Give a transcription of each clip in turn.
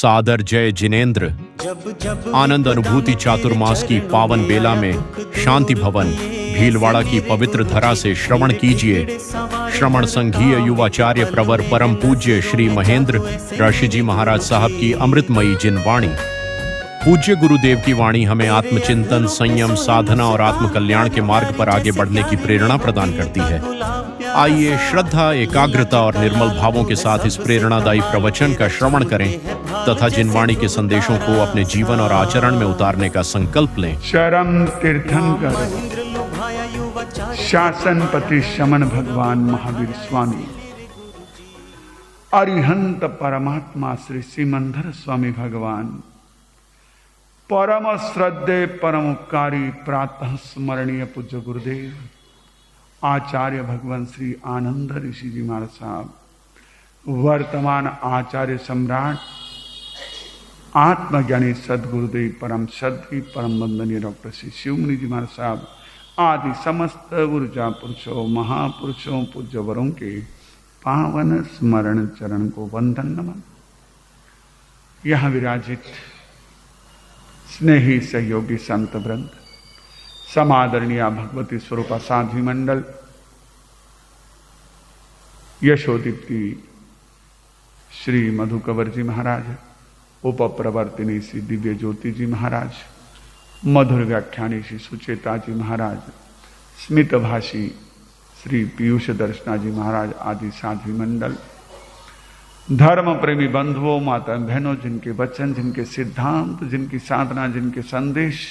सादर जय जिनेन्द्र। आनंद अनुभूति चातुर्मास की पावन बेला में शांति भवन भीलवाड़ा की पवित्र धरा से श्रवण कीजिए श्रवण संघीय युवाचार्य प्रवर परम पूज्य श्री महेंद्र ऋषि जी महाराज साहब की अमृतमयी जिनवाणी। पूज्य गुरुदेव की वाणी हमें आत्मचिंतन, संयम, साधना और आत्म कल्याण के मार्ग पर आगे बढ़ने की प्रेरणा प्रदान करती है। आइए श्रद्धा, एकाग्रता और निर्मल भावों के साथ इस प्रेरणादायी प्रवचन का श्रवण करें तथा जिनवाणी के संदेशों को अपने जीवन और आचरण में उतारने का संकल्प लें। शरम तीर्थंकर शासनपति शमन भगवान महावीर स्वामी, अरिहंत परमात्मा श्री सिमंदर स्वामी भगवान, परम श्रद्धे परम उपकारी प्रातः स्मरणीय पूज्य गुरुदेव आचार्य भगवान श्री आनंद ऋषि जी महाराज साहब, वर्तमान आचार्य सम्राट आत्मज्ञानी सदगुरुदेव परम सद्गी परम वंदनीय डॉक्टर श्री शिवमुनि जी महाराज साहब आदि समस्त ऊर्जा पुरुषों, महापुरुषों, पूज्यवरों के पावन स्मरण चरण को वंदन नमन। यहाँ विराजित स्नेही सहयोगी संत वृंद, समादरणीय भगवती स्वरूपा साध्वी मंडल, यशोदीप्ति श्री मधुकवर जी महाराज, उपप्रवर्तिनी श्री दिव्य ज्योति जी महाराज, मधुर व्याख्यानी श्री सुचेता जी महाराज, स्मित भाषी श्री पीयूष दर्शना जी महाराज आदि साध्वी मंडल, धर्म प्रेमी बंधुओं, माता बहनों, जिनके वचन, जिनके सिद्धांत, जिनकी साधना, जिनके संदेश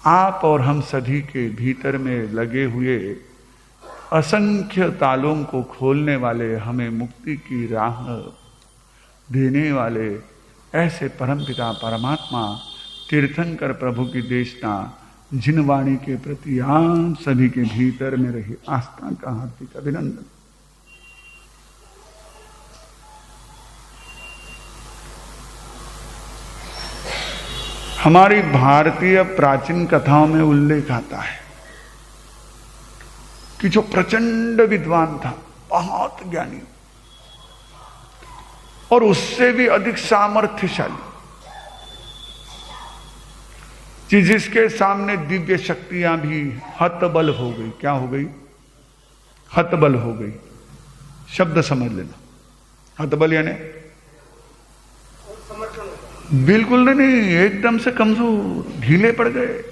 आप और हम सभी के भीतर में लगे हुए असंख्य तालों को खोलने वाले, हमें मुक्ति की राह देने वाले ऐसे परमपिता परमात्मा तीर्थंकर प्रभु की देशना जिनवाणी के प्रति आप सभी के भीतर में रही आस्था का हार्दिक अभिनंदन। हमारी भारतीय प्राचीन कथाओं में उल्लेख आता है कि जो प्रचंड विद्वान था, बहुत ज्ञानी और उससे भी अधिक सामर्थ्यशाली, कि जिसके सामने दिव्य शक्तियां भी हतबल हो गई। क्या हो गई? हतबल हो गई। शब्द समझ लेना। हतबल यानी बिल्कुल नहीं, एकदम से कमजोर, ढीले पड़ गए,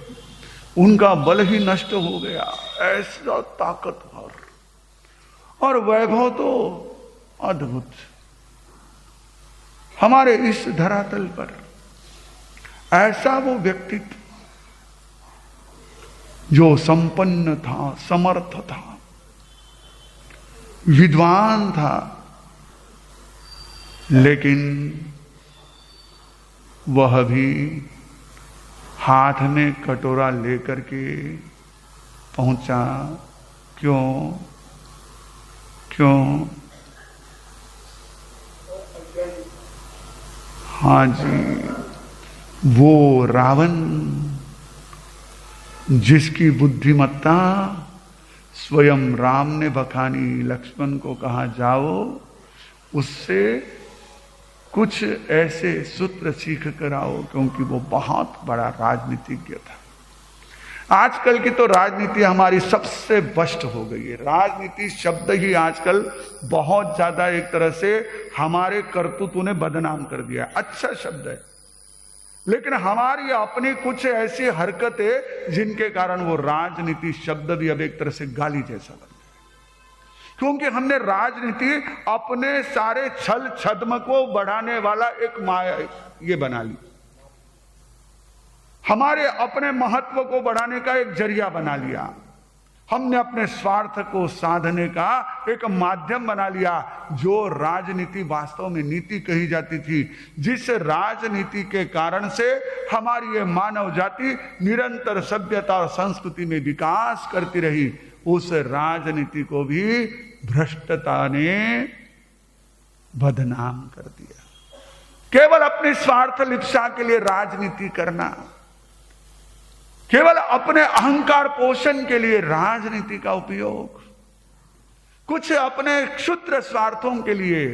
उनका बल ही नष्ट हो गया। ऐसा ताकतवर और वैभव तो अद्भुत। हमारे इस धरातल पर ऐसा वो व्यक्तित्व जो संपन्न था, समर्थ था, विद्वान था, लेकिन वह भी हाथ में कटोरा लेकर के पहुंचा। क्यों? हाँ जी, वो रावण जिसकी बुद्धिमत्ता स्वयं राम ने बखानी, लक्ष्मण को कहा जाओ उससे कुछ ऐसे सूत्र सीख कर आओ, क्योंकि वो बहुत बड़ा राजनीतिज्ञ था। आजकल की तो राजनीति हमारी सबसे भ्रष्ट हो गई है। राजनीति शब्द ही आजकल बहुत ज्यादा एक तरह से हमारे कर्तृत्व ने बदनाम कर दिया। अच्छा शब्द है, लेकिन हमारी अपनी कुछ ऐसी हरकतें जिनके कारण वो राजनीति शब्द भी अब एक तरह से गाली जैसा लगता है। क्योंकि हमने राजनीति अपने सारे छल छद्म को बढ़ाने वाला एक माया ये बना ली, हमारे अपने महत्व को बढ़ाने का एक जरिया बना लिया, हमने अपने स्वार्थ को साधने का एक माध्यम बना लिया। जो राजनीति वास्तव में नीति कही जाती थी, जिस राजनीति के कारण से हमारी ये मानव जाति निरंतर सभ्यता और संस्कृति में विकास करती रही, उस राजनीति को भी भ्रष्टता ने बदनाम कर दिया। केवल अपने स्वार्थ लिप्सा के लिए राजनीति करना, केवल अपने अहंकार पोषण के लिए राजनीति का उपयोग, कुछ अपने क्षुद्र स्वार्थों के लिए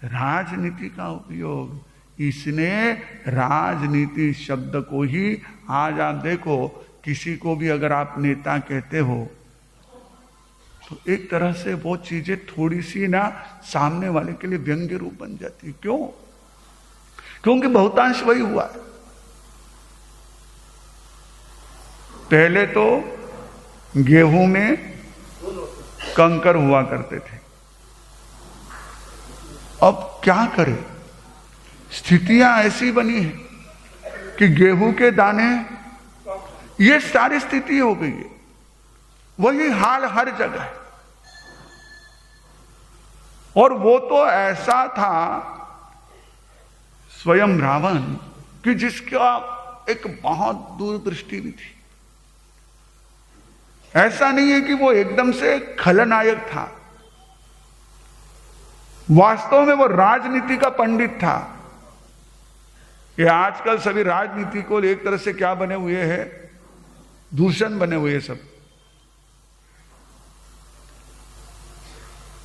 राजनीति का उपयोग, इसने राजनीति शब्द को ही, आज आप देखो किसी को भी अगर आप नेता कहते हो तो एक तरह से वो चीजें थोड़ी सी ना सामने वाले के लिए व्यंग्य रूप बन जाती है। क्यों? क्योंकि बहुतांश वही हुआ है। पहले तो गेहूं में कंकर हुआ करते थे, अब क्या करें, स्थितियां ऐसी बनी है कि गेहूं के दाने, ये सारी स्थिति हो गई है। वही हाल हर जगह है। और वो तो ऐसा था स्वयं रावण कि जिसका एक बहुत दूरदृष्टि भी थी। ऐसा नहीं है कि वो एकदम से खलनायक था, वास्तव में वो राजनीति का पंडित था। ये आजकल सभी राजनीति को एक तरह से क्या बने हुए हैं, दूषण बने हुए सब।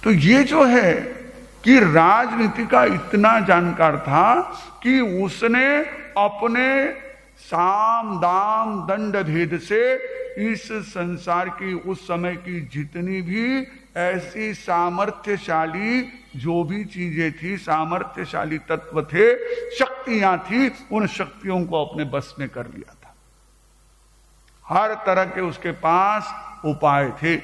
तो ये जो है कि राजनीति का इतना जानकार था कि उसने अपने साम दाम दंड भेद से इस संसार की उस समय की जितनी भी ऐसी सामर्थ्यशाली जो भी चीजें थी, सामर्थ्यशाली तत्व थे, शक्तियां थी, उन शक्तियों को अपने बस में कर लिया था। हर तरह के उसके पास उपाय थे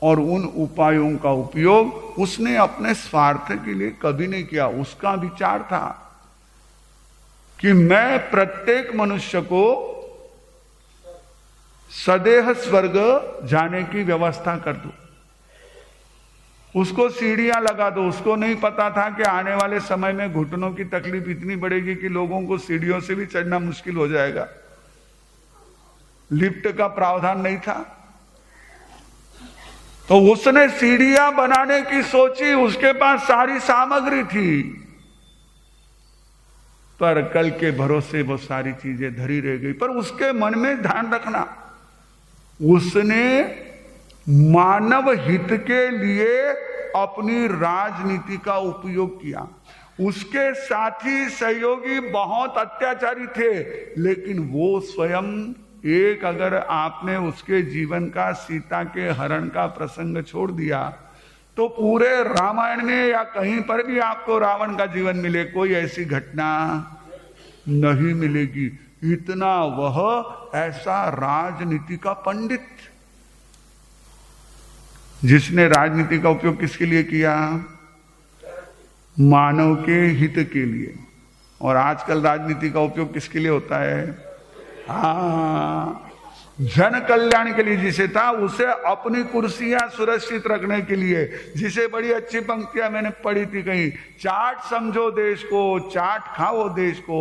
और उन उपायों का उपयोग उसने अपने स्वार्थ के लिए कभी नहीं किया। उसका विचार था कि मैं प्रत्येक मनुष्य को सदेह स्वर्ग जाने की व्यवस्था कर दूं, उसको सीढ़ियां लगा दो। उसको नहीं पता था कि आने वाले समय में घुटनों की तकलीफ इतनी बढ़ेगी कि लोगों को सीढ़ियों से भी चढ़ना मुश्किल हो जाएगा। लिफ्ट का प्रावधान नहीं था, तो उसने सीढ़ियां बनाने की सोची। उसके पास सारी सामग्री थी, पर कल के भरोसे वो सारी चीजें धरी रह गई। पर उसके मन में ध्यान रखना, उसने मानव हित के लिए अपनी राजनीति का उपयोग किया। उसके साथी सहयोगी बहुत अत्याचारी थे, लेकिन वो स्वयं एक, अगर आपने उसके जीवन का, सीता के हरण का प्रसंग छोड़ दिया तो पूरे रामायण में या कहीं पर भी आपको रावण का जीवन मिले, कोई ऐसी घटना नहीं मिलेगी। इतना वह ऐसा राजनीति का पंडित, जिसने राजनीति का उपयोग किसके लिए किया? मानव के हित के लिए। और आजकल राजनीति का उपयोग किसके लिए होता है? जन कल्याण के लिए। जिसे था उसे अपनी कुर्सियां सुरक्षित रखने के लिए, जिसे बड़ी अच्छी पंक्तियां मैंने पढ़ी थी कहीं, चाट समझो देश को, चाट खाओ देश को,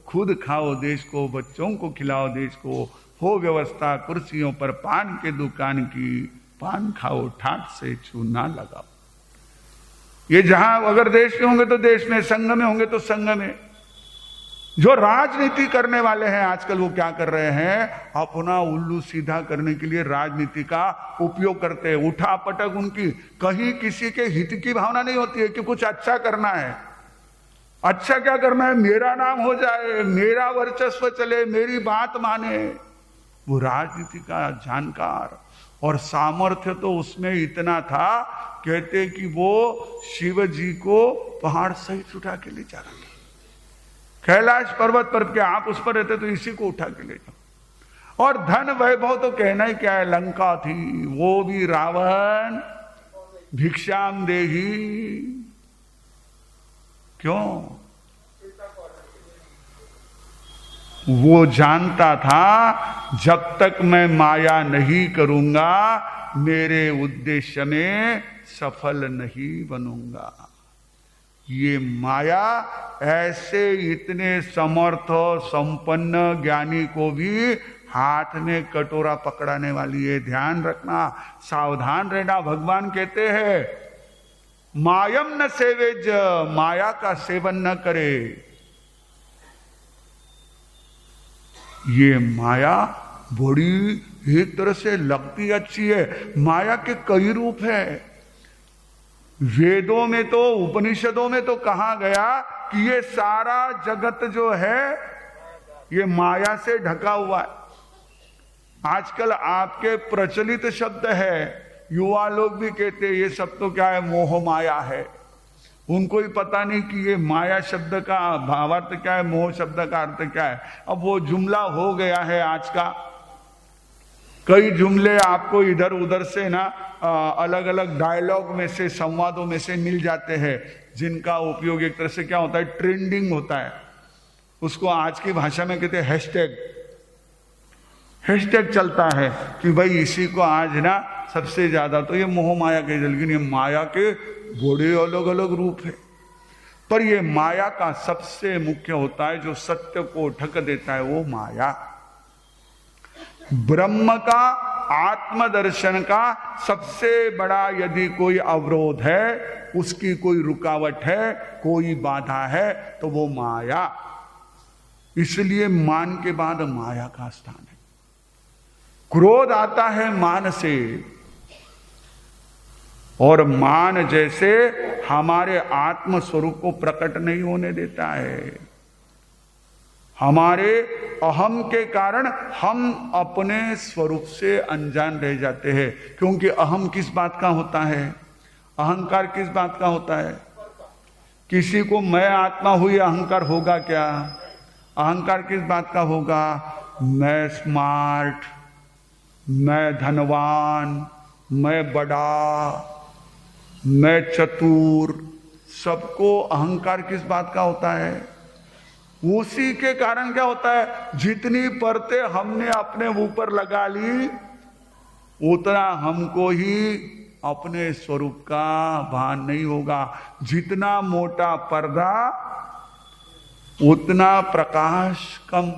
खुद खाओ देश को, बच्चों को खिलाओ देश को, हो व्यवस्था कुर्सियों पर पान के दुकान की, पान खाओ ठाट से छू ना लगाओ। ये जहां अगर देश में होंगे तो देश में, संघ में होंगे तो संघ में। जो राजनीति करने वाले हैं आजकल वो क्या कर रहे हैं? अपना उल्लू सीधा करने के लिए राजनीति का उपयोग करते हैं। उठा पटक उनकी, कहीं किसी के हित की भावना नहीं होती है कि कुछ अच्छा करना है। अच्छा क्या करना है? मेरा नाम हो जाए, मेरा वर्चस्व चले, मेरी बात माने। वो राजनीति का जानकार और सामर्थ्य तो उसमें इतना था, कहते कि वो शिव जी को पहाड़ सहित उठा के ले जा रहा था। कैलाश पर्वत पर, क्या आप उस पर रहते तो इसी को उठा के ले जाओ। और धन वैभव तो कहना ही क्या है, लंका थी, वो भी रावण भिक्षाम देही। क्यों? वो जानता था जब तक मैं माया नहीं करूंगा मेरे उद्देश्य में सफल नहीं बनूंगा। ये माया ऐसे इतने समर्थ संपन्न ज्ञानी को भी हाथ में कटोरा पकड़ाने वाली है। ध्यान रखना, सावधान रहना। भगवान कहते हैं मायम न सेवेज, माया का सेवन न करे। ये माया बड़ी एक तरह से लगती अच्छी है। माया के कई रूप है, वेदों में तो, उपनिषदों में तो कहा गया कि ये सारा जगत जो है ये माया से ढका हुआ है। आजकल आपके प्रचलित शब्द है, युवा लोग भी कहते हैं ये सब तो क्या है, मोह माया है। उनको ही पता नहीं कि ये माया शब्द का भावार्थ क्या है, मोह शब्द का अर्थ क्या है। अब वो जुमला हो गया है आज का। कई जुमले आपको इधर उधर से ना अलग अलग डायलॉग में से, संवादों में से मिल जाते हैं, जिनका उपयोग एक तरह से क्या होता है, ट्रेंडिंग होता है। उसको आज की भाषा में कहते हैं हैशटैग। हैशटैग चलता है कि भाई इसी को आज ना सबसे ज्यादा तो ये मोह माया के, लेकिन ये माया के बड़े अलग अलग रूप है। पर ये माया का सबसे मुख्य होता है जो सत्य को ढक देता है, वो माया। ब्रह्म का, आत्मदर्शन का सबसे बड़ा यदि कोई अवरोध है, उसकी कोई रुकावट है, कोई बाधा है, तो वो माया। इसलिए मान के बाद माया का स्थान है। क्रोध आता है मान से, और मान जैसे हमारे आत्म स्वरूप को प्रकट नहीं होने देता है। हमारे अहम के कारण हम अपने स्वरूप से अनजान रह जाते हैं। क्योंकि अहम किस बात का होता है, अहंकार किस बात का होता है? किसी को मैं आत्मा हुई अहंकार होगा क्या? अहंकार किस बात का होगा? मैं स्मार्ट, मैं धनवान, मैं बड़ा, मैं चतुर। सबको अहंकार किस बात का होता है? उसी के कारण क्या होता है, जितनी परतें हमने अपने ऊपर लगा ली, उतना हमको ही अपने स्वरूप का भान नहीं होगा। जितना मोटा पर्दा उतना प्रकाश कम।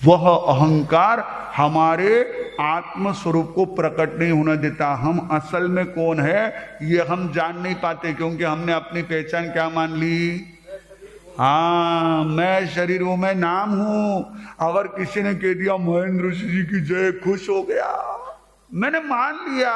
वह अहंकार हमारे आत्म स्वरूप को प्रकट नहीं होने देता। हम असल में कौन है ये हम जान नहीं पाते, क्योंकि हमने अपनी पहचान क्या मान ली? हाँ, मैं शरीर हूं, मैं नाम हूं। अगर किसी ने कह दिया महेंद्र ऋषि जी की जय, खुश हो गया, मैंने मान लिया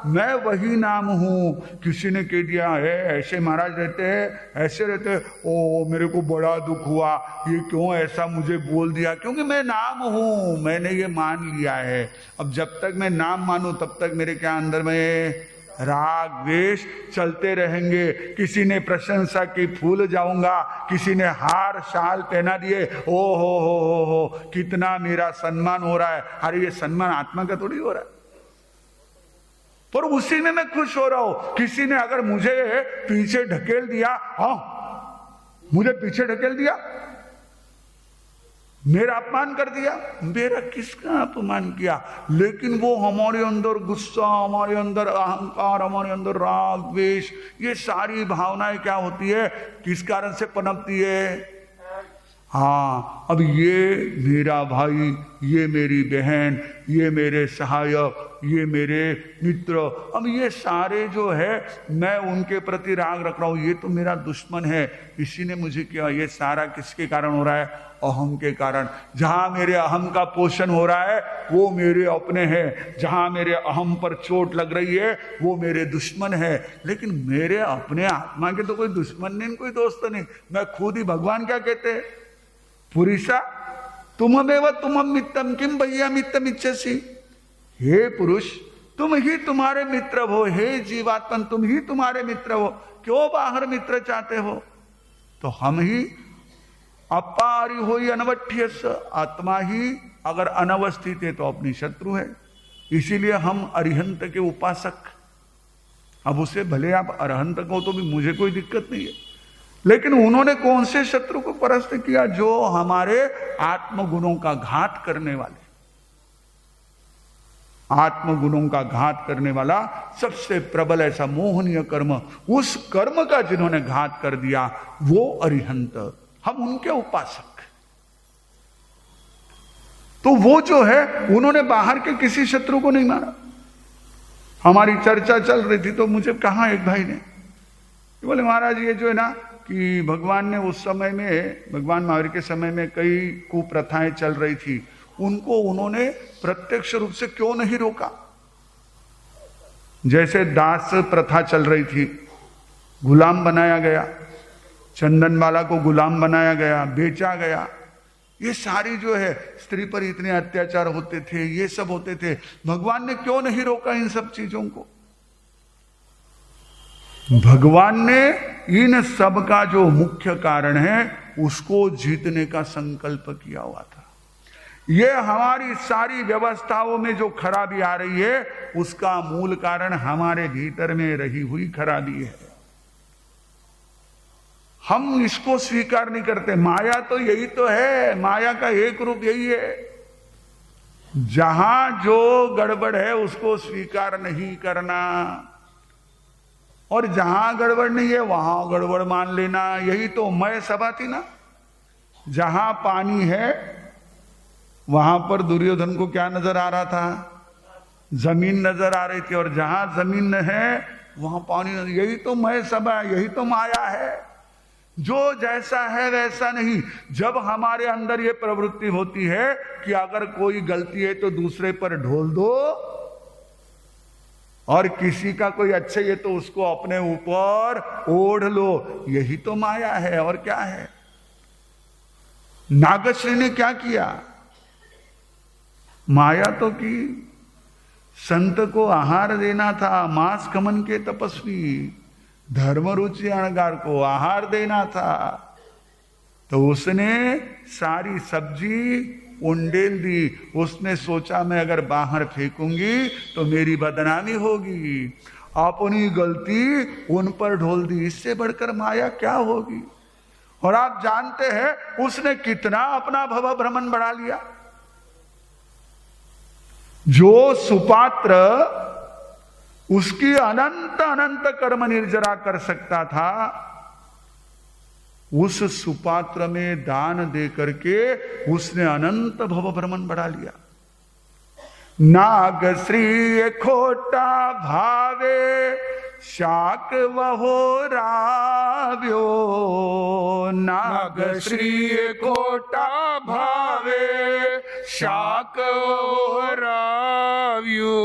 मैं वही नाम हूं। किसी ने कह दिया है ऐसे महाराज रहते हैं, ऐसे रहते हैं, ओ मेरे को बड़ा दुख हुआ, ये क्यों ऐसा मुझे बोल दिया? क्योंकि मैं नाम हूं, मैंने ये मान लिया है। अब जब तक मैं नाम मानूं तब तक मेरे क्या अंदर में राग द्वेष चलते रहेंगे। किसी ने प्रशंसा की, फूल जाऊंगा। किसी ने हार शाल पहना दिए, ओ हो कितना मेरा सम्मान हो रहा है। अरे ये सम्मान आत्मा का थोड़ी हो रहा है, पर उसी में मैं खुश हो रहा हूं। किसी ने अगर मुझे पीछे ढकेल दिया, हाँ मुझे पीछे ढकेल दिया, मेरा अपमान कर दिया, मेरा किसका अपमान किया? लेकिन वो हमारे अंदर गुस्सा, हमारे अंदर अहंकार, हमारे अंदर राग द्वेष, ये सारी भावनाएं क्या होती है, किस कारण से पनपती है? हाँ, अब ये मेरा भाई, ये मेरी बहन, ये मेरे सहायक, ये मेरे मित्र, अब ये सारे जो है मैं उनके प्रति राग रख रहा हूं, ये तो मेरा दुश्मन है, इसी ने मुझे किया। ये सारा किसके कारण हो रहा है? अहम के कारण। जहां मेरे अहम का पोषण हो रहा है वो मेरे अपने हैं, जहां मेरे अहम पर चोट लग रही है वो मेरे दुश्मन है। लेकिन मेरे अपने आत्मा के तो कोई दुश्मन नहीं, कोई दोस्त नहीं। मैं खुद ही, भगवान क्या कहते हैं? पुरुषा तुममेव तुम मित्रम किम भैया मित्रम इच्छसि। हे पुरुष, तुम ही तुम्हारे मित्र हो। हे जीवात्मन, तुम ही तुम्हारे मित्र हो। क्यों बाहर मित्र चाहते हो? तो हम ही अपारि हो अनवठ्यस, आत्मा ही अगर अनवस्थित है तो अपनी शत्रु है। इसीलिए हम अरिहंत के उपासक। अब उसे भले आप अरहंत को तो भी मुझे कोई दिक्कत नहीं है, लेकिन उन्होंने कौन से शत्रु को परास्त किया? जो हमारे आत्मगुणों का घात करने वाले। आत्मगुणों का घात करने वाला सबसे प्रबल ऐसा मोहनीय कर्म, उस कर्म का जिन्होंने घात कर दिया वो अरिहंत, हम उनके उपासक। तो वो जो है उन्होंने बाहर के किसी शत्रु को नहीं मारा। हमारी चर्चा चल रही थी तो मुझे कहा एक भाई ने, बोले महाराज ये जो है ना कि भगवान ने उस समय में, भगवान महावीर के समय में कई कुप्रथाएं चल रही थी, उनको उन्होंने प्रत्यक्ष रूप से क्यों नहीं रोका? जैसे दास प्रथा चल रही थी, गुलाम बनाया गया, चंदन वाला को गुलाम बनाया गया, बेचा गया, ये सारी जो है स्त्री पर इतने अत्याचार होते थे, ये सब होते थे। भगवान ने क्यों नहीं रोका इन सब चीजों को? भगवान ने इन सब का जो मुख्य कारण है उसको जीतने का संकल्प किया हुआ था। ये हमारी सारी व्यवस्थाओं में जो खराबी आ रही है उसका मूल कारण हमारे भीतर में रही हुई खराबी है। हम इसको स्वीकार नहीं करते। माया तो यही तो है, माया का एक रूप यही है। जहां जो गड़बड़ है उसको स्वीकार नहीं करना, और जहां गड़बड़ नहीं है वहां गड़बड़ मान लेना। यही तो मय सभा थी ना। जहां पानी है वहां पर दुर्योधन को क्या नजर आ रहा था? जमीन नजर आ रही थी, और जहां जमीन है वहां पानी नजर। यही तो मय सभा, यही तो माया है। जो जैसा है वैसा नहीं। जब हमारे अंदर ये प्रवृत्ति होती है कि अगर कोई गलती है तो दूसरे पर ढोल दो, और किसी का कोई अच्छे है तो उसको अपने ऊपर ओढ़ लो, यही तो माया है। और क्या है? नागश्री ने क्या किया? माया तो की। संत को आहार देना था, मांस खमन के तपस्वी धर्म रुचि अणगार को आहार देना था, तो उसने सारी सब्जी उंडेल दी। उसने सोचा मैं अगर बाहर फेंकूंगी तो मेरी बदनामी होगी, अपनी गलती उन पर ढोल दी। इससे बढ़कर माया क्या होगी? और आप जानते हैं उसने कितना अपना भव भ्रमण बढ़ा लिया। जो सुपात्र उसकी अनंत अनंत कर्म निर्जरा कर सकता था, उस सुपात्र में दान दे करके उसने अनंत भव भ्रमण बढ़ा लिया। नाग श्री खोटा भावे शाक वहो राव्यो, नाग श्री खोटा भावे शाक वहो राव्यो,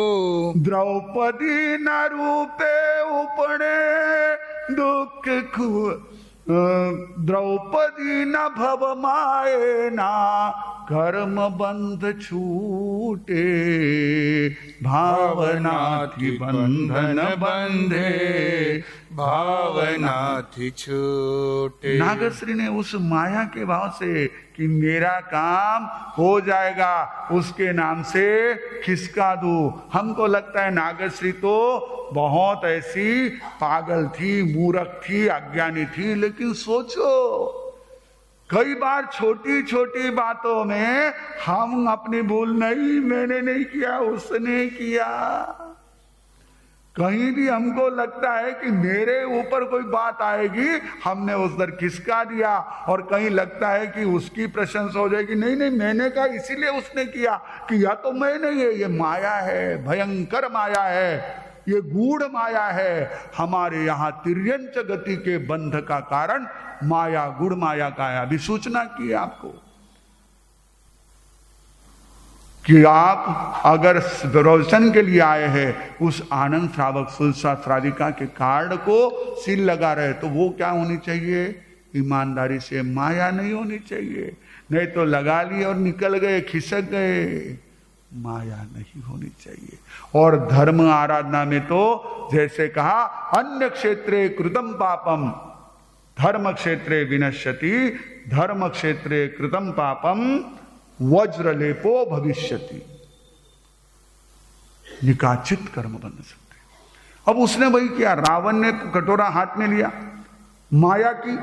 द्रौपदी न रूपे उपणे दुख द्रौपदी न भव माए ना कर्म बंध छूटे, भावना थी बंधन बंधे भावना थी छूटे। नागश्री ने उस माया के भाव से कि मेरा काम हो जाएगा उसके नाम से खिसका दूं। हमको लगता है नागश्री तो बहुत ऐसी पागल थी, मूर्ख थी, अज्ञानी थी, लेकिन सोचो कई बार छोटी छोटी बातों में हम अपनी भूल, नहीं मैंने नहीं किया उसने किया। कहीं भी हमको लगता है कि मेरे ऊपर कोई बात आएगी, हमने उस दर खिसका दिया, और कहीं लगता है कि उसकी प्रशंसा हो जाएगी, नहीं नहीं मैंने कहा इसीलिए उसने किया। किया तो मैं नहीं है, ये माया है, भयंकर माया है, ये गूढ़ माया है। हमारे यहाँ तिर्यंच गति के बंध का कारण माया, गुड़ माया का है। अभी सूचना की है आपको कि आप अगर दर्शन के लिए आए हैं, उस आनंद श्रावक सुलसा श्राविका के कार्ड को सील लगा रहे, तो वो क्या होनी चाहिए? ईमानदारी से, माया नहीं होनी चाहिए। नहीं तो लगा लिए और निकल गए, खिसक गए, माया नहीं होनी चाहिए। और धर्म आराधना में तो जैसे कहा अन्य क्षेत्रे कृतम पापम धर्म क्षेत्रे विनश्यति, धर्म क्षेत्रे कृतम पापम वज्रलेपो भविष्यति। निकाचित कर्म बन सकते। अब उसने वही किया। रावण ने कटोरा हाथ में लिया, माया की,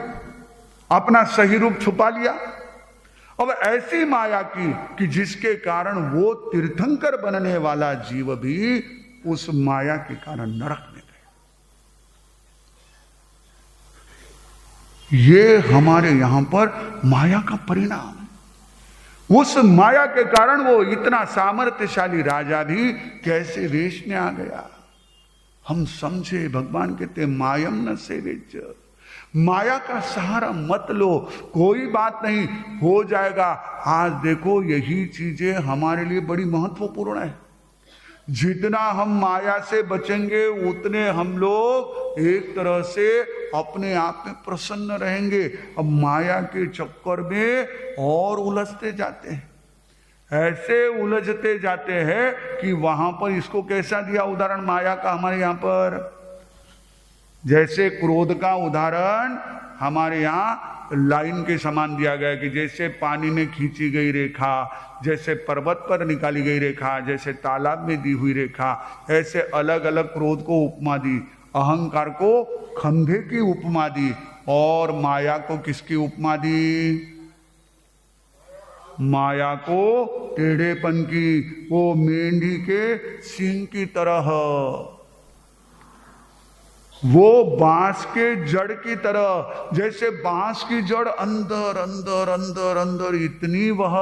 अपना सही रूप छुपा लिया। अब ऐसी माया की कि जिसके कारण वो तीर्थंकर बनने वाला जीव भी उस माया के कारण नरक में गया। ये हमारे यहां पर माया का परिणाम है। उस माया के कारण वो इतना सामर्थ्यशाली राजा भी कैसे वेश में आ गया। हम समझे, भगवान कहते मायम न सेवेच, माया का सहारा मत लो, कोई बात नहीं, हो जाएगा। आज देखो यही चीजें हमारे लिए बड़ी महत्वपूर्ण है। जितना हम माया से बचेंगे उतने हम लोग एक तरह से अपने आप में प्रसन्न रहेंगे। अब माया के चक्कर में और उलझते जाते हैं, ऐसे उलझते जाते हैं कि वहां पर इसको कैसा दिया उदाहरण माया का हमारे यहां पर, जैसे क्रोध का उदाहरण हमारे यहाँ लाइन के समान दिया गया कि जैसे पानी में खींची गई रेखा, जैसे पर्वत पर निकाली गई रेखा, जैसे तालाब में दी हुई रेखा, ऐसे अलग अलग क्रोध को उपमा दी, अहंकार को खंभे की उपमा दी और माया को किसकी उपमा दी? माया को टेढ़ेपन की, वो मेंढी के सींग की तरह, वो बांस के जड़ की तरह। जैसे बांस की जड़ अंदर अंदर अंदर अंदर इतनी वह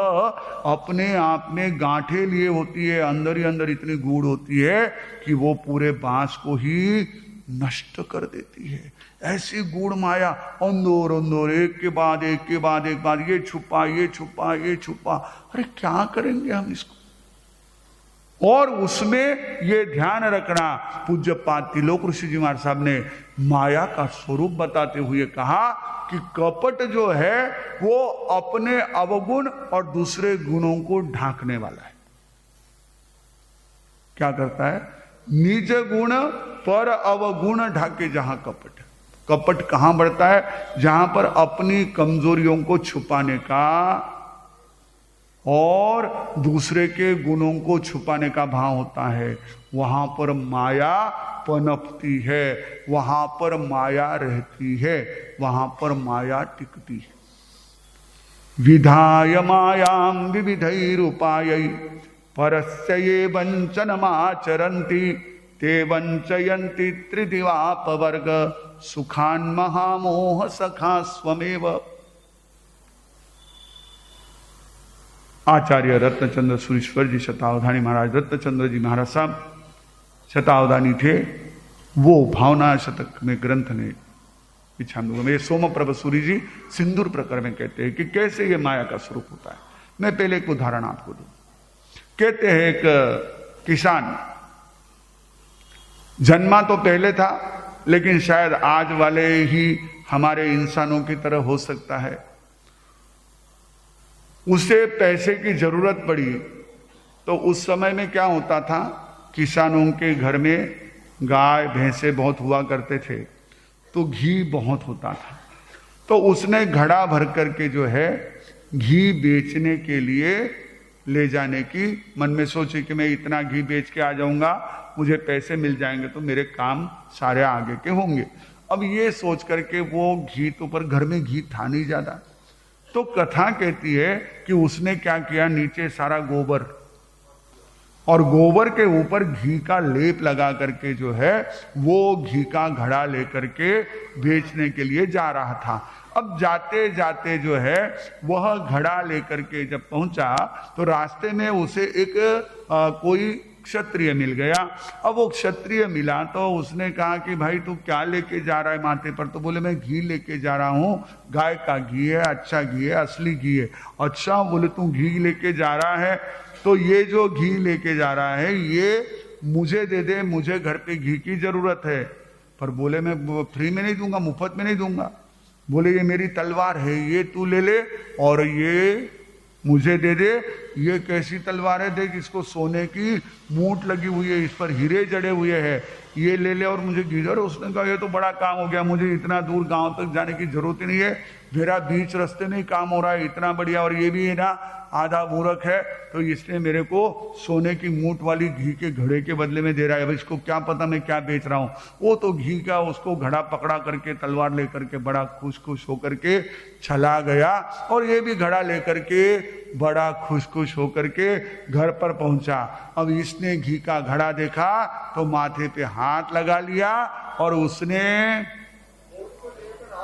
अपने आप में गांठे लिए होती है, अंदर ही अंदर इतनी गूढ़ होती है कि वो पूरे बांस को ही नष्ट कर देती है। ऐसी गूढ़ माया अंदर अंदर एक के बाद एक के बाद एक बार, ये छुपा ये छुपा ये छुपा। अरे क्या करेंगे हम इसको? और उसमें ये ध्यान रखना, पूज्य पाद तिलोक ऋषि जी महाराज साहब ने माया का स्वरूप बताते हुए कहा कि कपट जो है वो अपने अवगुण और दूसरे गुणों को ढांकने वाला है। क्या करता है? निज गुण पर अवगुण ढाके जहां कपट। कपट कहां बढ़ता है? जहां पर अपनी कमजोरियों को छुपाने का और दूसरे के गुणों को छुपाने का भाव होता है, वहां पर माया पनपती है, वहां पर माया रहती है, वहां पर माया टिकती है। विधाय मायां विविधैरुपायै परस्य ये वंचनमाचरन्ति ते वंचयन्ति त्रिदिवापवर्ग सुखान् महामोह सखा स्वमेव। आचार्य रत्नचंद्र सुरीश्वर जी शतावधानी महाराज, रत्नचंद्र जी महाराज साहब शतावधानी थे, वो भावना शतक में ग्रंथ ने इच्छा में सोमप्रभ सूरी जी सिंदूर प्रकर में कहते हैं कि कैसे ये माया का स्वरूप होता है। मैं पहले एक उदाहरण आपको दूं। कहते हैं एक किसान जन्मा तो पहले था, लेकिन शायद आज वाले ही हमारे इंसानों की तरह हो सकता है। उसे पैसे की जरूरत पड़ी तो उस समय में क्या होता था, किसानों के घर में गाय भैंसे बहुत हुआ करते थे, तो घी बहुत होता था। तो उसने घड़ा भर करके जो है घी बेचने के लिए ले जाने की मन में सोची कि मैं इतना घी बेच के आ जाऊंगा, मुझे पैसे मिल जाएंगे तो मेरे काम सारे आगे के होंगे। अब ये सोच करके वो घी तो पर घर में घी था नहीं ज्यादा, तो कथा कहती है कि उसने क्या किया, नीचे सारा गोबर और गोबर के ऊपर घी का लेप लगा करके जो है वो घी का घड़ा लेकर के बेचने के लिए जा रहा था। अब जाते जाते जो है वह घड़ा लेकर के जब पहुंचा तो रास्ते में उसे एक कोई क्षत्रिय मिल गया। अब वो क्षत्रिय मिला तो उसने कहा कि भाई तू क्या लेके जा रहा है माथे पर? तो बोले मैं घी लेके जा रहा हूँ, गाय का घी है, अच्छा घी है, असली घी है। अच्छा, बोले तू घी लेके जा रहा है तो ये जो घी लेके जा रहा है ये मुझे दे दे, मुझे घर पे घी की जरूरत है। पर बोले मैं फ्री में नहीं दूंगा, मुफ्त में नहीं दूंगा। बोले ये मेरी तलवार है, ये तू ले ले और ये मुझे दे दे। ये कैसी तलवार है, देख इसको सोने की मूठ लगी हुई है, इस पर हीरे जड़े हुए हैं, ये ले ले और मुझे गिजर। उसने कहा ये तो बड़ा काम हो गया, मुझे इतना दूर गांव तक जाने की जरूरत ही नहीं है, मेरा बीच रास्ते में ही काम हो रहा है, इतना बढ़िया। और ये भी है ना आधा मूर्ख है, तो इसने मेरे को सोने की मूठ वाली घी के घड़े के बदले में दे रहा है। अब इसको क्या पता मैं क्या बेच रहा हूँ। वो तो घी का उसको घड़ा पकड़ा करके तलवार लेकर के बड़ा खुश खुश होकर के चला गया और ये भी घड़ा लेकर के बड़ा खुश खुश होकर के घर पर पहुंचा। अब इसने घी का घड़ा देखा तो माथे पे हाथ लगा लिया और उसने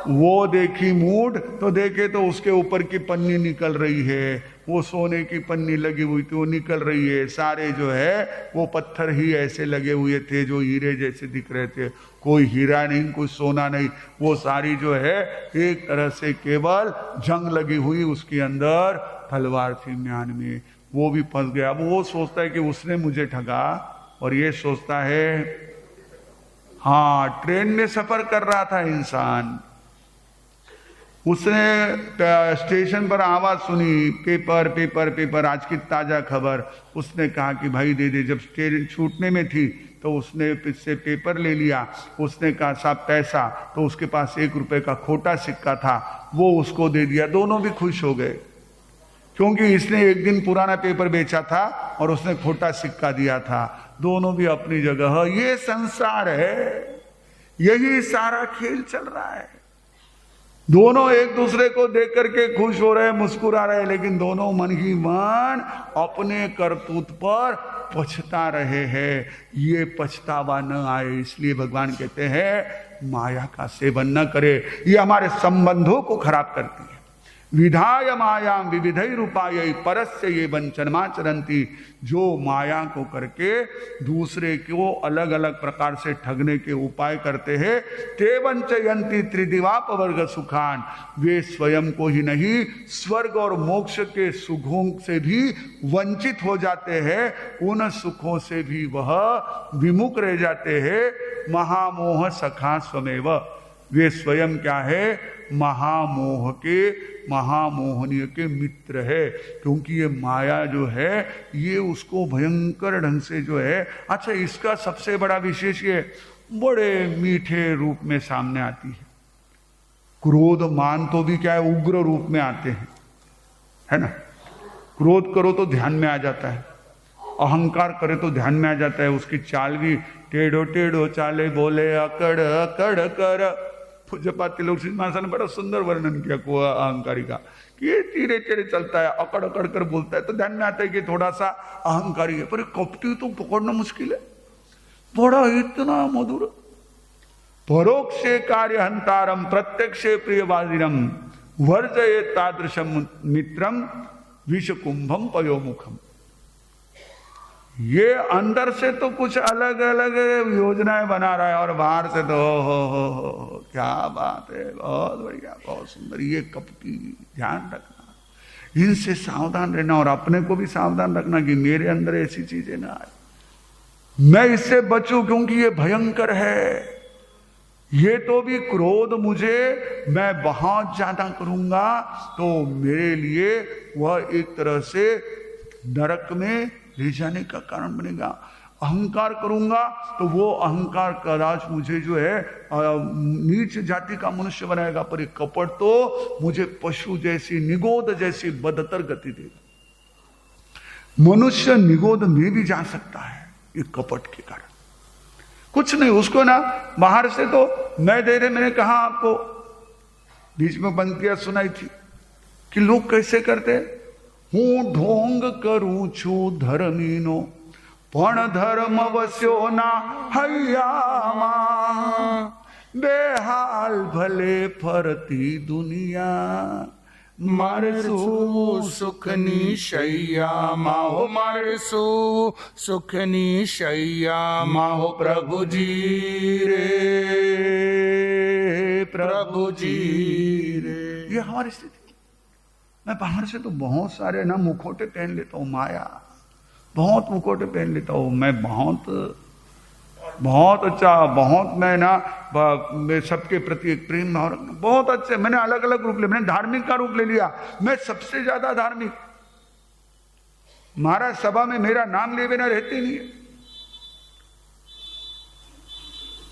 वो देखी मूठ तो देखे तो उसके ऊपर की पन्नी निकल रही है, वो सोने की पन्नी लगी हुई थी वो निकल रही है। सारे जो है वो पत्थर ही ऐसे लगे हुए थे जो हीरे जैसे दिख रहे थे, कोई हीरा नहीं, कोई सोना नहीं, वो सारी जो है एक तरह से केवल जंग लगी हुई उसके अंदर तलवार थी म्यान में। वो भी फंस गया। अब वो सोचता है कि उसने मुझे ठगा और ये सोचता है, हाँ, ट्रेन में सफर कर रहा था इंसान, उसने स्टेशन पर आवाज सुनी, पेपर पेपर पेपर, आज की ताजा खबर। उसने कहा कि भाई दे दे। जब ट्रेन छूटने में थी तो उसने इससे पेपर ले लिया। उसने कहा साहब पैसा, तो उसके पास 1 रुपए का खोटा सिक्का था, वो उसको दे दिया। दोनों भी खुश हो गए, क्योंकि इसने एक दिन पुराना पेपर बेचा था और उसने खोटा सिक्का दिया था। दोनों भी अपनी जगह। ये संसार है, यही सारा खेल चल रहा है। दोनों एक दूसरे को देख करके खुश हो रहे, मुस्कुरा रहे, लेकिन दोनों मन ही मन अपने करतूत पर पछता रहे हैं। ये पछतावा न आए, इसलिए भगवान कहते हैं माया का सेवन न करे। ये हमारे संबंधों को खराब करती है। विधाय मायाम विविधै रूपायै परस्य ये वंचनमाचरन्ति। जो माया को करके दूसरे को अलग अलग प्रकार से ठगने के उपाय करते हैं, ते वंचयन्ति त्रिदिवापवर्ग सुखान। वे स्वयं को ही नहीं, स्वर्ग और मोक्ष के सुखों से भी वंचित हो जाते हैं। उन सुखों से भी वह विमुख रह जाते हैं। महामोह सखा स्वमेव। वे स्वयं क्या है? महामोह के, महामोहनीय के मित्र है। क्योंकि ये माया जो है ये उसको भयंकर ढंग से जो है, अच्छा इसका सबसे बड़ा विशेष ये बड़े मीठे रूप में सामने आती है। क्रोध मान तो भी क्या है, उग्र रूप में आते हैं, है ना। क्रोध करो तो ध्यान में आ जाता है, अहंकार करे तो ध्यान में आ जाता है। उसकी चाल भी टेढ़ो टेढ़ो चाले, बोले अकड़ अकड़ कर। पूज्यपाद लोग महाराज ने बड़ा सुंदर वर्णन किया को अहंकारी का, कि ये टीरे टेढ़े चलता है, अकड़ अकड़ कर बोलता है, तो ध्यान में आता है कि थोड़ा सा अहंकारी है। पर कपटी तो पकड़ना मुश्किल है, बड़ा इतना मधुर। परोक्षे कार्य हंतारम प्रत्यक्षे प्रियवादिनम वर्जये तादृशम मित्रम विष कुंभम पयोमुखम। ये अंदर से तो कुछ अलग अलग योजनाएं बना रहा है और बाहर से तो हो क्या बात है, बहुत बढ़िया, बहुत सुंदर। ये कपटी, ध्यान रखना, इनसे सावधान रहना और अपने को भी सावधान रखना कि मेरे अंदर ऐसी चीजें ना आए, मैं इससे बचूं, क्योंकि ये भयंकर है। ये तो भी क्रोध मुझे, मैं बहुत ज्यादा करूंगा तो मेरे लिए वह एक तरह से नरक में ले जाने का कारण बनेगा। अहंकार करूंगा तो वो अहंकार कदाच मुझे जो है नीच जाति का मनुष्य बनाएगा। पर ये कपट तो मुझे पशु जैसी, निगोद जैसी बदतर गति देगा। मनुष्य निगोद में भी जा सकता है ये कपट के कारण। कुछ नहीं, उसको ना बाहर से तो मैं दे रहे, मैंने कहा आपको बीच में पंक्तियां सुनाई थी कि लोग कैसे करते। हूं ढोंग करूं छू धर्मीनो पण धर्म वस्यो ना हयामा। बेहाल भले फरती दुनिया मारसू सुखनी शैया माहो, मारसू सुखनी शैया माहो प्रभु जी रे, प्रभु जी रे। ये हमारी स्थिति। मैं बाहर से तो बहुत सारे ना मुखोटे पहन लेता हूँ, माया, बहुत मुखोटे पहन लेता हूँ मैं, बहुत अच्छा, बहुत मैं ना सबके प्रति एक प्रेम भाव रखना, बहुत अच्छे। मैंने अलग अलग रूप ले, मैंने धार्मिक का रूप ले लिया, मैं सबसे ज्यादा धार्मिक। महाराज सभा में मेरा नाम ले बिना रहते नहीं है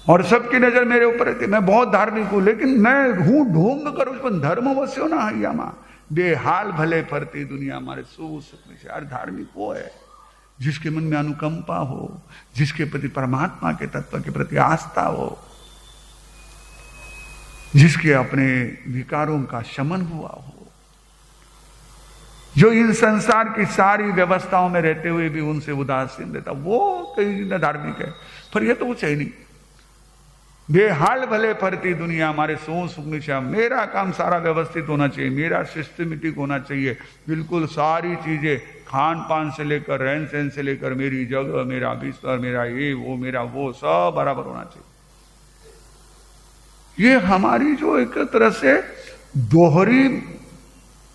और सबकी नजर मेरे ऊपर रहती। मैं बहुत धार्मिक हूं, लेकिन मैं हूं ढोंग कर उस पर धर्म वस्यो ना हयामा। बेहाल भले फरती दुनिया हमारे सुख में से। यार धार्मिक वो है जिसके मन में अनुकंपा हो, जिसके प्रति परमात्मा के तत्व के प्रति आस्था हो, जिसके अपने विकारों का शमन हुआ हो, जो इन संसार की सारी व्यवस्थाओं में रहते हुए भी उनसे उदासीन रहता, वो कहीं न धार्मिक है। पर यह तो कुछ है नहीं। बेहाल भले फरती दुनिया हमारे सुख निशा। मेरा काम सारा व्यवस्थित होना चाहिए, मेरा सिस्टमेटिक होना चाहिए, बिल्कुल सारी चीजें, खान पान से लेकर रहन सहन से लेकर मेरी जगह, मेरा बिस्तर, मेरा ये वो, मेरा वो, सब बराबर होना चाहिए। ये हमारी जो एक तरह से दोहरी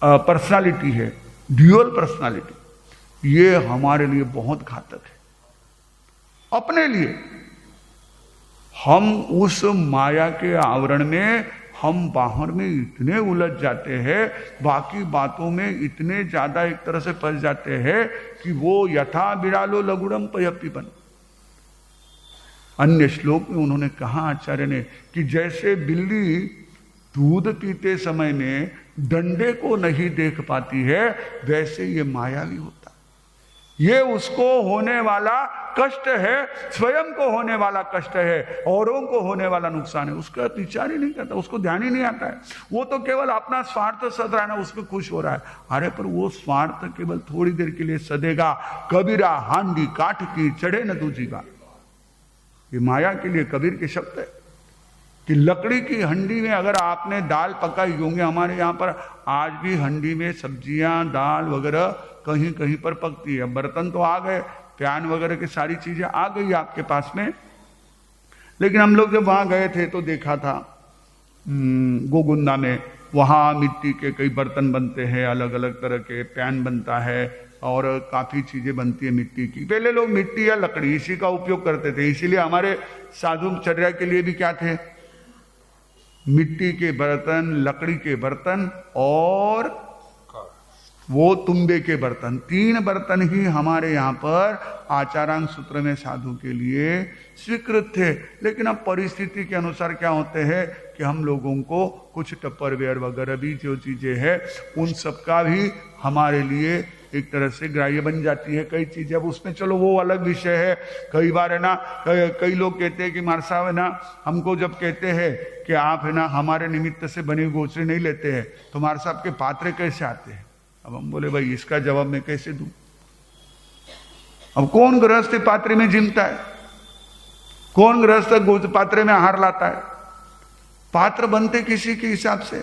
पर्सनालिटी है, ड्यूअल पर्सनालिटी, ये हमारे लिए बहुत घातक है। अपने लिए। हम उस माया के आवरण में हम बाहर में इतने उलझ जाते हैं, बाकी बातों में इतने ज्यादा एक तरह से फंस जाते हैं कि वो यथा बिड़ालो लगुड़म पयप्पीपन। अन्य श्लोक में उन्होंने कहा आचार्य ने कि जैसे बिल्ली दूध पीते समय में डंडे को नहीं देख पाती है, वैसे ये माया भी होता है। ये उसको होने वाला कष्ट है, स्वयं को होने वाला कष्ट है, औरों को होने वाला नुकसान है, उसका विचार ही नहीं करता, उसको ध्यान ही नहीं आता है। वो तो केवल अपना स्वार्थ सद रहा है ना, उसमें खुश हो रहा है। अरे पर वो स्वार्थ केवल थोड़ी देर के लिए सदेगा। कबीरा हांडी काठ की चढ़े न दूजी बात। ये माया के लिए कबीर के शब्द है कि लकड़ी की हंडी में अगर आपने दाल पकाई होंगे, हमारे यहाँ पर आज भी हंडी में सब्जियां दाल वगैरह कहीं कहीं पर पकती है। बर्तन तो आ गए, प्यान वगैरह की सारी चीजें आ गई आपके पास में, लेकिन हम लोग जब वहां गए थे तो देखा था गोगुंदा में, वहां मिट्टी के कई बर्तन बनते हैं, अलग अलग तरह के पैन बनता है और काफी चीजें बनती है मिट्टी की। पहले लोग मिट्टी या लकड़ी इसी का उपयोग करते थे, इसीलिए हमारे साधुचर्या के लिए भी क्या थे, मिट्टी के बर्तन, लकड़ी के बर्तन और वो तुंबे के बर्तन। 3 बर्तन ही हमारे यहाँ पर आचारांग सूत्र में साधु के लिए स्वीकृत थे। लेकिन अब परिस्थिति के अनुसार क्या होते हैं कि हम लोगों को कुछ टप्परवेयर वगैरह भी जो चीजें हैं उन सब का भी हमारे लिए एक तरह से ग्राह्य बन जाती है कई चीजें। अब उसमें चलो वो अलग विषय है। कई बार है ना, कई लोग कहते हैं कि मार साहब है ना, हमको जब कहते हैं कि आप है ना हमारे निमित्त से बनी गोचरी नहीं लेते हैं तो मार साहब के पात्रे कैसे आते हैं। अब हम बोले भाई इसका जवाब मैं कैसे दूं। अब कौन गृहस्थ पात्रे में जिमता है, कौन गृहस्थ पात्रे में आहार लाता है। पात्र बनते किसी के हिसाब से।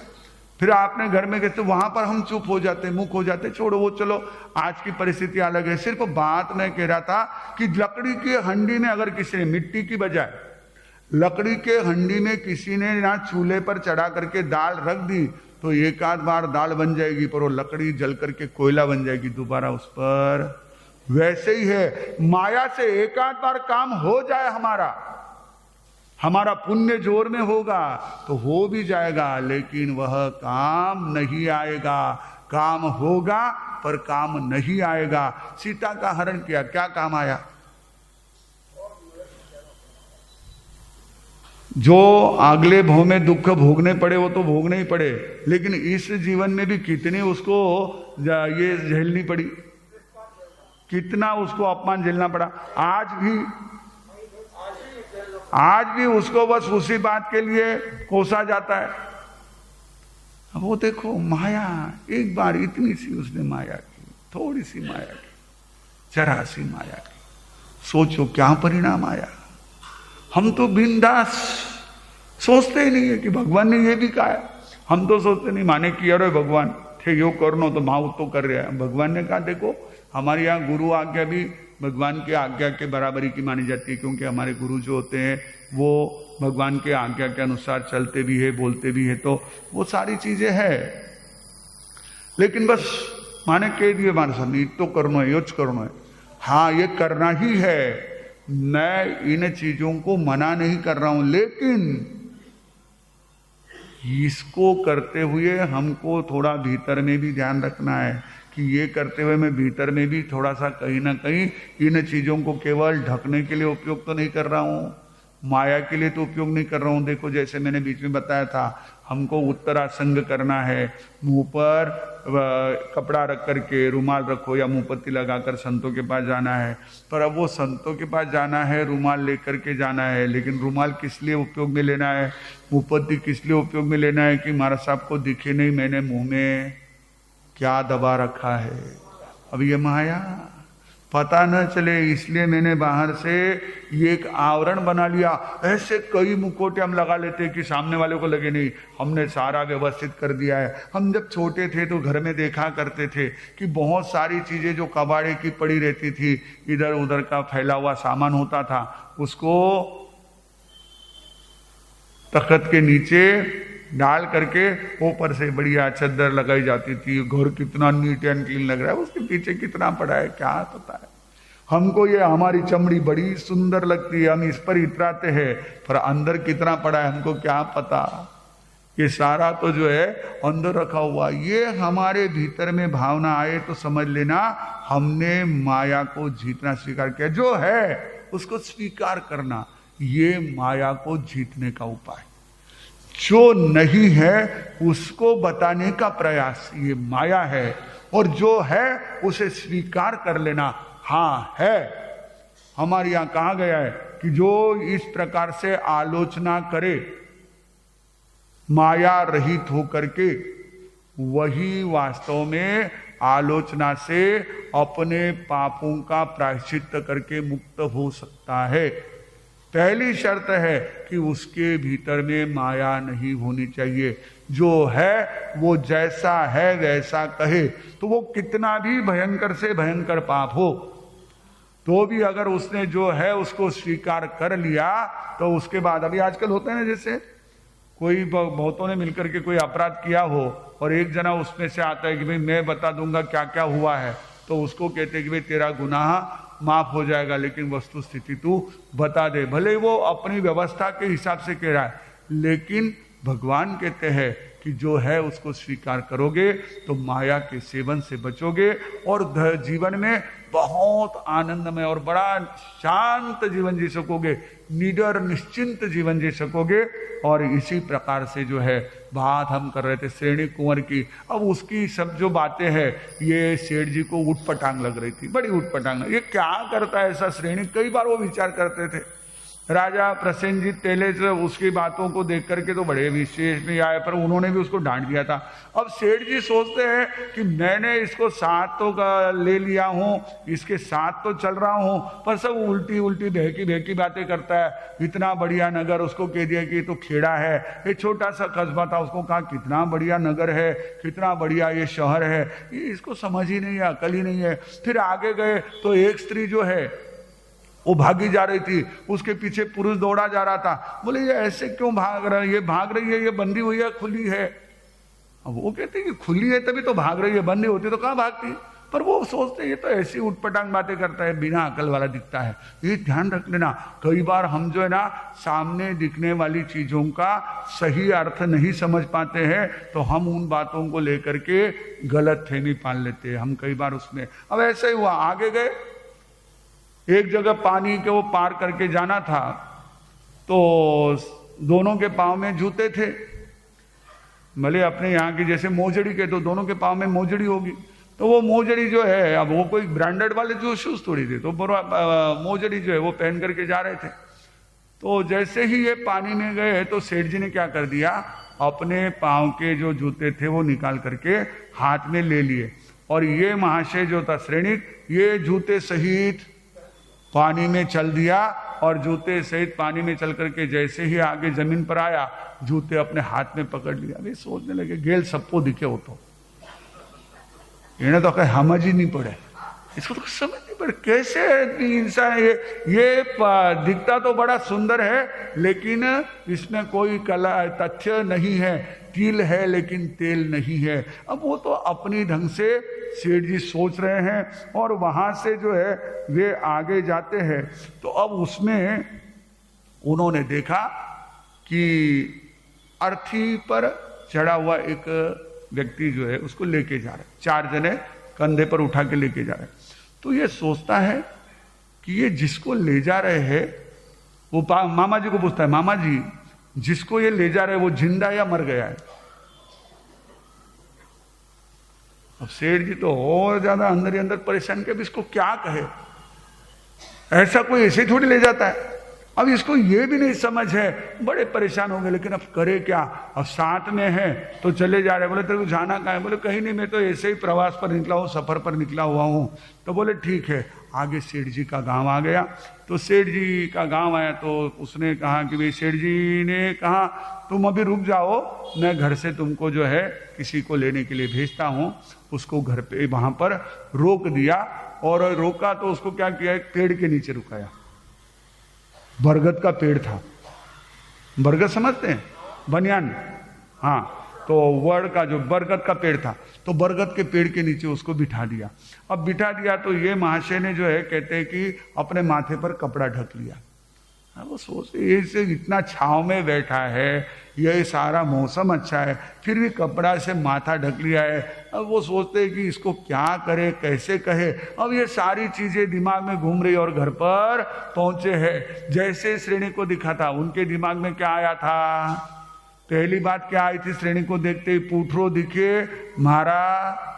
फिर आपने घर में कहते वहां पर हम चुप हो जाते, मुख हो जाते, छोड़ो वो, चलो आज की परिस्थिति अलग है। सिर्फ बात मैं कह रहा था कि लकड़ी की हंडी में अगर किसी ने मिट्टी की बजाय लकड़ी के हंडी में किसी ने ना चूल्हे पर चढ़ा करके दाल रख दी तो एक आध बार दाल बन जाएगी, पर वो लकड़ी जल करके कोयला बन जाएगी दोबारा उस पर। वैसे ही है, माया से एक आध बार काम हो जाए, हमारा पुण्य जोर में होगा तो हो भी जाएगा, लेकिन वह काम नहीं आएगा। काम होगा पर काम नहीं आएगा। सीता का हरण किया, क्या काम आया। जो अगले भव में दुख भोगने पड़े वो तो भोगने ही पड़े, लेकिन इस जीवन में भी कितने उसको ये झेलनी पड़ी, कितना उसको अपमान झेलना पड़ा। आज भी उसको बस उसी बात के लिए कोसा जाता है। अब वो देखो माया, एक बार इतनी सी उसने माया की, थोड़ी सी माया की, जरा सी माया की, सोचो क्या परिणाम आया। हम तो बिंदास सोचते ही नहीं है कि भगवान ने ये भी कहा है। हम तो सोचते नहीं, माने कि अरे भगवान थे यो करनो तो माँ तो कर रहे हैं। भगवान ने कहा देखो हमारे यहाँ गुरु आज्ञा भी भगवान के आज्ञा के बराबरी की मानी जाती है, क्योंकि हमारे गुरु जो होते हैं वो भगवान के आज्ञा के अनुसार चलते भी है, बोलते भी है, तो वो सारी चीजें हैं। लेकिन बस माने कह दिए मारे सामने तो करना है, योच करना है, हाँ ये करना ही है। मैं इन चीजों को मना नहीं कर रहा हूं, लेकिन इसको करते हुए हमको थोड़ा भीतर में भी ध्यान रखना है कि ये करते हुए मैं भीतर में भी थोड़ा सा कहीं ना कहीं इन चीजों को केवल ढकने के लिए उपयोग तो नहीं कर रहा हूं, माया के लिए तो उपयोग नहीं कर रहा हूं। देखो जैसे मैंने बीच में बताया था, हमको उत्तरासंग करना है, मुंह पर कपड़ा रख करके रुमाल रखो या मुंहपत्ती लगाकर संतों के पास जाना है। पर अब वो संतों के पास जाना है, रुमाल लेकर के जाना है, लेकिन रुमाल किस लिए उपयोग में लेना है, मुंहपत्ती किस लिए उपयोग में लेना है कि महाराज साहब को दिखे नहीं मैंने मुंह में क्या दबा रखा है। अब ये माया पता न चले इसलिए मैंने बाहर से ये एक आवरण बना लिया। ऐसे कई मुखौटे हम लगा लेते कि सामने वाले को लगे नहीं, हमने सारा व्यवस्थित कर दिया है। हम जब छोटे थे तो घर में देखा करते थे कि बहुत सारी चीजें जो कबाड़े की पड़ी रहती थी, इधर उधर का फैला हुआ सामान होता था, उसको तख्त के नीचे डाल करके ऊपर से बढ़िया चद्दर लगाई जाती थी। घर कितना नीट एंड क्लीन लग रहा है, उसके पीछे कितना पड़ा है क्या पता है। हमको ये हमारी चमड़ी बड़ी सुंदर लगती है, हम इस पर इतराते हैं, पर अंदर कितना पड़ा है हमको क्या पता। ये सारा तो जो है अंदर रखा हुआ। ये हमारे भीतर में भावना आए तो समझ लेना हमने माया को जीतना स्वीकार किया। जो है उसको स्वीकार करना, ये माया को जीतने का उपाय। जो नहीं है उसको बताने का प्रयास, ये माया है। और जो है उसे स्वीकार कर लेना, हाँ है। हमारे यहां कहा गया है कि जो इस प्रकार से आलोचना करे माया रहित होकर के, वही वास्तव में आलोचना से अपने पापों का प्रायश्चित करके मुक्त हो सकता है। पहली शर्त है कि उसके भीतर में माया नहीं होनी चाहिए। जो है वो जैसा है वैसा कहे, तो वो कितना भी भयंकर से भयंकर पाप हो तो भी अगर उसने जो है उसको स्वीकार कर लिया, तो उसके बाद अभी आजकल होता है ना, जैसे कोई बहुतों ने मिलकर के कोई अपराध किया हो और एक जना उसमें से आता है कि भाई मैं बता दूंगा क्या क्या हुआ है, तो उसको कहते हैं कि भाई तेरा गुनाह माफ हो जाएगा, लेकिन वस्तु स्थिति तू बता दे। भले वो अपनी व्यवस्था के हिसाब से कह रहा है, लेकिन भगवान कहते हैं कि जो है उसको स्वीकार करोगे तो माया के सेवन से बचोगे और जीवन में बहुत आनंदमय और बड़ा शांत जीवन जी सकोगे, निडर निश्चिंत जीवन जी सकोगे। और इसी प्रकार से जो है बात हम कर रहे थे श्रेणी कुंवर की, अब उसकी सब जो बातें हैं ये सेठ जी को उठपटांग लग रही थी, बड़ी उठपटांग। ये क्या करता है ऐसा श्रेणी, कई बार वो विचार करते थे। राजा प्रसेनजीत पहले से उसकी बातों को देख करके तो बड़े विशेष में आए, पर उन्होंने भी उसको डांट दिया था। अब सेठ जी सोचते हैं कि मैंने इसको साथ तो ले लिया हूं, इसके साथ तो चल रहा हूं, पर सब उल्टी उल्टी बहकी बहकी बातें करता है। इतना बढ़िया नगर, उसको कह दिया कि तो खेड़ा है, ये छोटा सा कस्बा था, उसको कहा कितना बढ़िया नगर है, कितना बढ़िया ये शहर है। ये इसको समझ ही नहीं है, अकल ही नहीं है। फिर आगे गए तो एक स्त्री जो है वो भागी जा रही थी, उसके पीछे पुरुष दौड़ा जा रहा था। बोले ये ऐसे क्यों भाग रहा है, ये भाग रही है, ये बंदी हुई है खुली है। अब वो कहते हैं कि खुली है तभी तो भाग रही है, बंदी होती तो कहाँ भागती। पर वो सोचते ये तो ऐसी उठपटांग बातें करता है, बिना अकल वाला दिखता है। ये ध्यान रख लेना, कई बार हम जो है ना सामने दिखने वाली चीजों का सही अर्थ नहीं समझ पाते हैं, तो हम उन बातों को लेकर के गलत फहमी पाल लेते हैं हम कई बार उसमें। अब ऐसा ही हुआ, आगे गए, एक जगह पानी के वो पार करके जाना था, तो दोनों के पांव में जूते थे, भले अपने यहाँ की जैसे मोजड़ी के, तो दोनों के पांव में मोजड़ी होगी। तो वो मोजड़ी जो है, अब वो कोई ब्रांडेड वाले जो शूज थोड़ी थे, तो मोजड़ी जो है वो पहन करके जा रहे थे। तो जैसे ही ये पानी में गए तो सेठ जी ने क्या कर दिया, अपने पांव के जो जूते थे वो निकाल करके हाथ में ले लिए, और ये महाशय जो था श्रेणिक, ये जूते सहित पानी में चल दिया, और जूते सहित पानी में चल करके जैसे ही आगे जमीन पर आया, जूते अपने हाथ में पकड़ लिया। अभी सोचने लगे गेल सबको दिखे हो, तो इन्हें तो कहीं समझ ही नहीं पड़े, इसको तो समझ नहीं पड़े कैसे इंसान ये दिखता तो बड़ा सुंदर है, लेकिन इसमें कोई कला तथ्य नहीं है, तिल है लेकिन तेल नहीं है। अब वो तो अपनी ढंग से सेठ जी सोच रहे हैं, और वहां से जो है वे आगे जाते हैं। तो अब उसमें उन्होंने देखा कि अर्थी पर चढ़ा हुआ एक व्यक्ति जो है उसको लेके जा रहे, 4 जने कंधे पर उठा के लेके जा रहे। तो ये सोचता है कि ये जिसको ले जा रहे हैं, वो मामा जी को पूछता है, मामा जी जिसको ये ले जा रहे हैं वो जिंदा या मर गया है। अब सेठ जी तो और ज्यादा अंदर ही अंदर परेशान के, अब इसको क्या कहे, ऐसा कोई ऐसे थोड़ी ले जाता है। अब इसको ये भी नहीं समझ है, बड़े परेशान हो गए, लेकिन अब करे क्या। अब साथ में है तो चले जा रहे, बोले तेरे को जाना कहाँ है, बोले कहीं नहीं, मैं तो ऐसे ही प्रवास पर निकला हूँ, सफर पर निकला हुआ हूँ। तो बोले ठीक है। आगे सेठ जी का गांव आ गया, तो सेठ जी का गांव आया तो उसने कहा कि भाई, सेठ जी ने कहा तुम अभी रुक जाओ, मैं घर से तुमको जो है किसी को लेने के लिए भेजता हूँ। उसको घर पे वहां पर रोक दिया, और रोका तो उसको क्या किया, एक पेड़ के नीचे रुकाया। बरगद का पेड़ था, बरगद समझते हैं, बनियान, हाँ, तो वड़ का जो बरगद का पेड़ था, तो बरगद के पेड़ के नीचे उसको बिठा दिया। अब बिठा दिया तो ये महाशय ने जो है कहते हैं कि अपने माथे पर कपड़ा ढक लिया। अब वो सोचते ये इतना छांव में बैठा है, ये सारा मौसम अच्छा है, फिर भी कपड़ा से माथा ढक लिया है। अब वो सोचते हैं कि इसको क्या करे, कैसे कहे। अब ये सारी चीजें दिमाग में घूम रही और घर पर पहुंचे हैं। जैसे श्रेणी को दिखा था, उनके दिमाग में क्या आया था? पहली बात क्या आई थी? श्रेणी को देखते ही पूठरो दिखे मारा,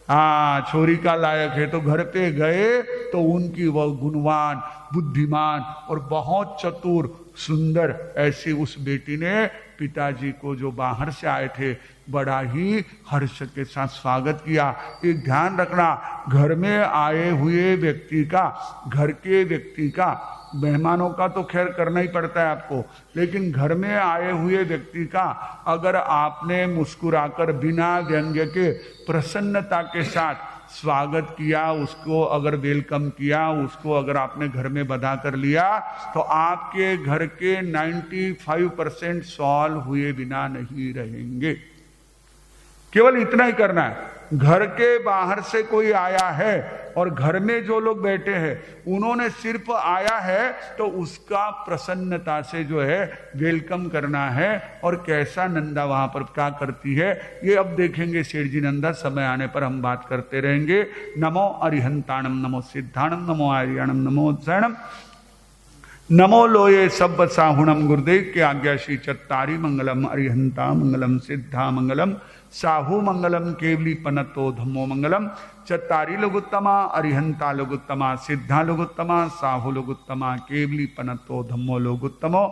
हाँ छोरी का लायक है। तो घर पे गए तो उनकी वह गुणवान, बुद्धिमान और बहुत चतुर, सुंदर ऐसी उस बेटी ने पिताजी को जो बाहर से आए थे बड़ा ही हर्ष के साथ स्वागत किया। एक ध्यान रखना, घर में आए हुए व्यक्ति का, घर के व्यक्ति का, मेहमानों का तो खैर करना ही पड़ता है आपको, लेकिन घर में आए हुए व्यक्ति का अगर आपने मुस्कुराकर बिना व्यंग्य के प्रसन्नता के साथ स्वागत किया, उसको अगर वेलकम किया, उसको अगर आपने घर में बधा कर लिया, तो आपके घर के 95% सॉल्व हुए बिना नहीं रहेंगे। केवल इतना ही करना है। घर के बाहर से कोई आया है और घर में जो लोग बैठे हैं उन्होंने सिर्फ आया है तो उसका प्रसन्नता से जो है वेलकम करना है। और कैसा नंदा वहां पर क्या करती है ये अब देखेंगे सेठ जी नंदा, समय आने पर हम बात करते रहेंगे। नमो अरिहंताणम, नमो सिद्धाणम, नमो आर्याणम, नमो शरणम, नमो लोये सब साहुणम। गुरुदेव के आज्ञा श्री चत्तारी मंगलम, अरिहंता मंगलम, सिद्धा मंगलम, साहू मंगलम, केवली पनतो धम्मो मंगलम। चत्तारी लोगुत्तमा, अरिहंता लोगुत्तमा, सिद्धा लोगुत्तमा, साहू लोगुत्तमा, केवली पनतो धम्मो लोगुत्तमो।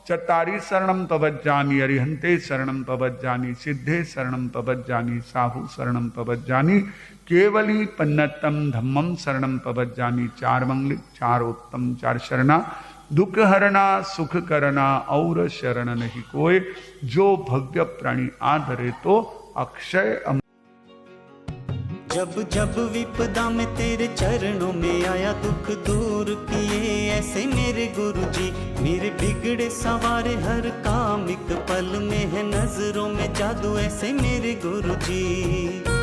चत्तारी शरणम पवज्जामि, अरिहंते शरणम पवज्जामि, सिद्धे शरणम पवज्जामि, साहू शरणम पवज्जामि, केवली पन्नतम धम्मम शरणम पवज्जामि। चार मंगल, चार उत्तम, चार शरणा, दुख हरना, सुख करना और शरण नहीं कोई। जो भव्य प्राणी आधरे तो अक्षय जब जब विपदा में तेरे चरणों में आया, दुख दूर किए ऐसे मेरे गुरुजी। मेरे बिगड़े सवारे हर काम एक पल में है, नजरों में जादू ऐसे मेरे गुरुजी।